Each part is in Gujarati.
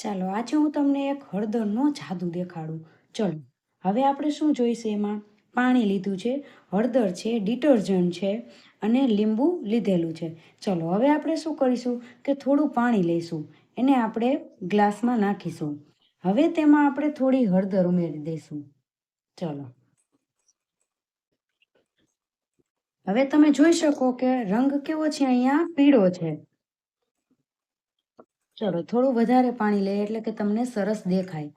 ચાલો આજે હું તમને એક હળદરનો જાદુ દેખાડું. ચલો હવે આપણે શું જોઈશે એમાં? પાણી લીધું છે, હળદર છે, ડિટર્જન્ટ છે અને લીંબુ લીધેલું છે. ચલો હવે આપણે શું કરીશું કે થોડું પાણી લઈશું, એને આપણે ગ્લાસમાં નાખીશું. હવે તેમાં આપણે થોડી હળદર ઉમેરી દઈશું. ચલો હવે તમે જોઈ શકો કે રંગ કેવો છે, અહીંયા પીળો છે. ચલો થોડું વધારે પાણી લઈએ એટલે કે તમને સરસ દેખાય.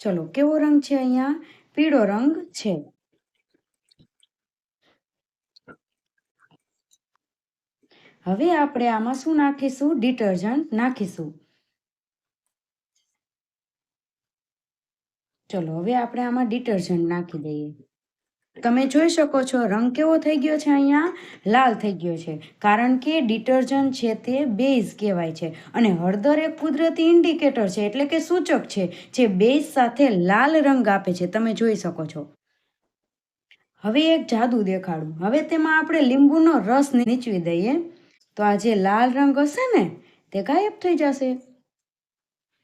ચલો કેવો રંગ છે? અહીંયા પીળો રંગ છે. હવે આપણે આમાં શું નાખીશું? ડિટર્જન્ટ નાખીશું. ચલો હવે આપણે આમાં ડિટર્જન્ટ નાખી દઈએ. તમે જોઈ શકો છો રંગ કેવો થઈ ગયો છે? અહીંયા લાલ થઈ ગયો છે, કારણ કે ડિટર્જન્ટ છે તે બેઝ કહેવાય છે અને હળદર એક કુદરતી ઇન્ડિકેટર છે, એટલે કે સૂચક છે જે બેઝ સાથે લાલ રંગ આપે છે. તમે જોઈ શકો છો. હવે એક જાદુ દેખાડું. હવે તેમાં આપણે લીંબુનો રસ નીચવી દઈએ તો આ જે લાલ રંગ હશે ને તે ગાયબ થઈ જશે.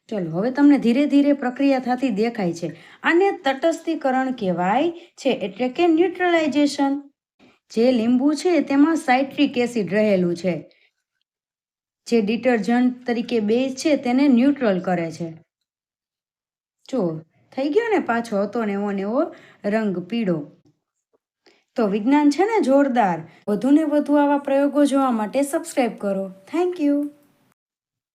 ચલો હવે તમને ધીરે ધીરે પ્રક્રિયા થતી દેખાય છે. આને તટસ્થીકરણ કહેવાય છે, એટલે કે ન્યુટ્રલાઇઝેશન. જે લીંબુ છે તેમાં સાઇટ્રિક એસિડ રહેલું છે, જે ડિટર્જન્ટ તરીકે બેઝ છે તેને ન્યુટ્રલ કરે છે. જો થઈ ગયો ને, પાછો હતો ને એવો રંગ પીળો. તો વિજ્ઞાન છે ને જોરદાર. વધુ ને વધુ આવા પ્રયોગો જોવા માટે સબસ્ક્રાઈબ કરો. Thank you.